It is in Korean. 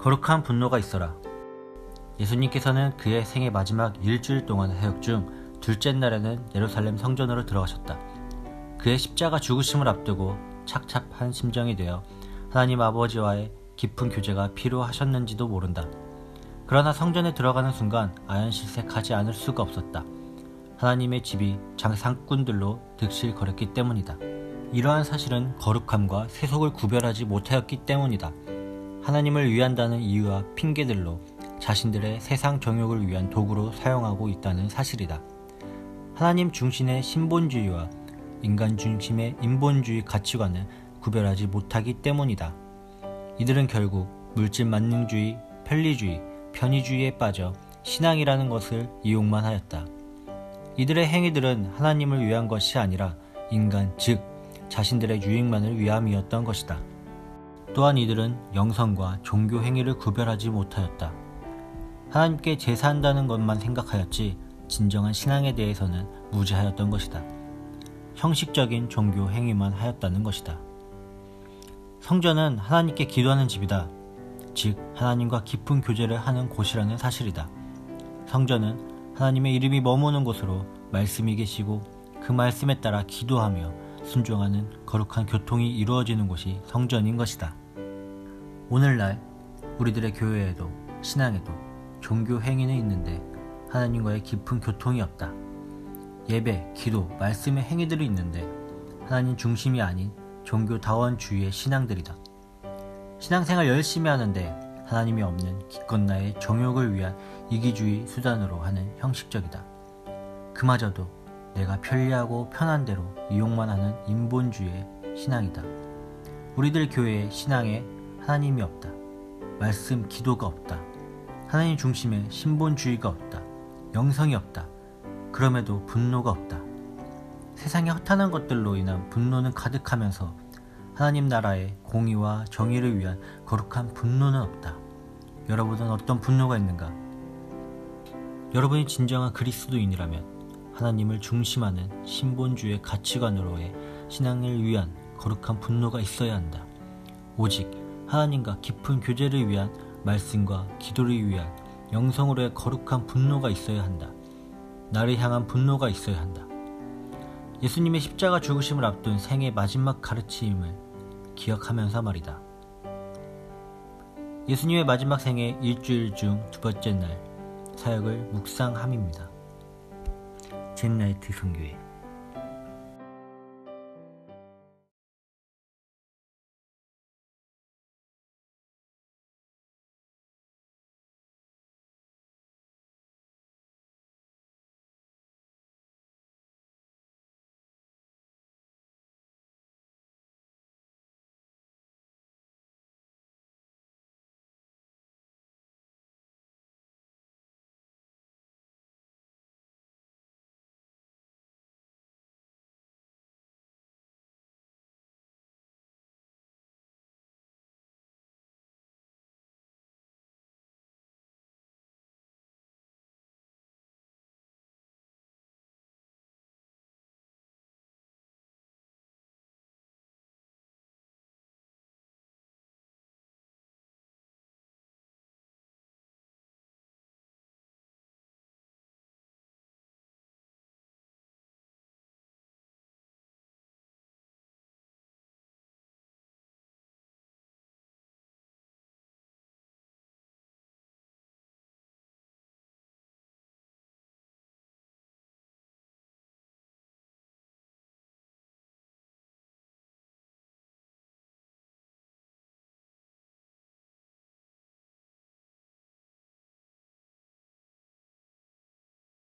거룩한 분노가 있어라. 예수님께서는 그의 생애 마지막 일주일 동안 사역 중 둘째 날에는 예루살렘 성전으로 들어가셨다. 그의 십자가 죽으심을 앞두고 착잡한 심정이 되어 하나님 아버지와의 깊은 교제가 필요하셨는지도 모른다. 그러나 성전에 들어가는 순간 아연실색하지 않을 수가 없었다. 하나님의 집이 장상꾼들로 득실거렸기 때문이다. 이러한 사실은 거룩함과 세속을 구별하지 못하였기 때문이다. 하나님을 위한다는 이유와 핑계들로 자신들의 세상 정욕을 위한 도구로 사용하고 있다는 사실이다. 하나님 중심의 신본주의와 인간 중심의 인본주의 가치관을 구별하지 못하기 때문이다. 이들은 결국 물질 만능주의, 편리주의, 편의주의에 빠져 신앙이라는 것을 이용만 하였다. 이들의 행위들은 하나님을 위한 것이 아니라 인간, 즉 자신들의 유익만을 위함이었던 것이다. 또한 이들은 영성과 종교 행위를 구별하지 못하였다. 하나님께 제사한다는 것만 생각하였지 진정한 신앙에 대해서는 무지하였던 것이다. 형식적인 종교 행위만 하였다는 것이다. 성전은 하나님께 기도하는 집이다. 즉 하나님과 깊은 교제를 하는 곳이라는 사실이다. 성전은 하나님의 이름이 머무는 곳으로 말씀이 계시고 그 말씀에 따라 기도하며 순종하는 거룩한 교통이 이루어지는 곳이 성전인 것이다. 오늘날 우리들의 교회에도 신앙에도 종교 행위는 있는데 하나님과의 깊은 교통이 없다. 예배, 기도, 말씀의 행위들이 있는데 하나님 중심이 아닌 종교다원주의의 신앙들이다. 신앙생활 열심히 하는데 하나님이 없는 기껏 나의 정욕을 위한 이기주의 수단으로 하는 형식적이다. 그마저도 내가 편리하고 편한 대로 이용만 하는 인본주의의 신앙이다. 우리들 교회의 신앙에 하나님이 없다. 말씀, 기도가 없다. 하나님 중심의 신본주의가 없다. 영성이 없다. 그럼에도 분노가 없다. 세상의 허탄한 것들로 인한 분노는 가득하면서 하나님 나라의 공의와 정의를 위한 거룩한 분노는 없다. 여러분은 어떤 분노가 있는가? 여러분이 진정한 그리스도인이라면 하나님을 중심하는 신본주의 가치관으로의 신앙을 위한 거룩한 분노가 있어야 한다. 오직 하나님과 깊은 교제를 위한 말씀과 기도를 위한 영성으로의 거룩한 분노가 있어야 한다. 나를 향한 분노가 있어야 한다. 예수님의 십자가 죽으심을 앞둔 생의 마지막 가르침을 기억하면서 말이다. 예수님의 마지막 생의 일주일 중 두 번째 날 사역을 묵상함입니다. 젠나이트 선교회.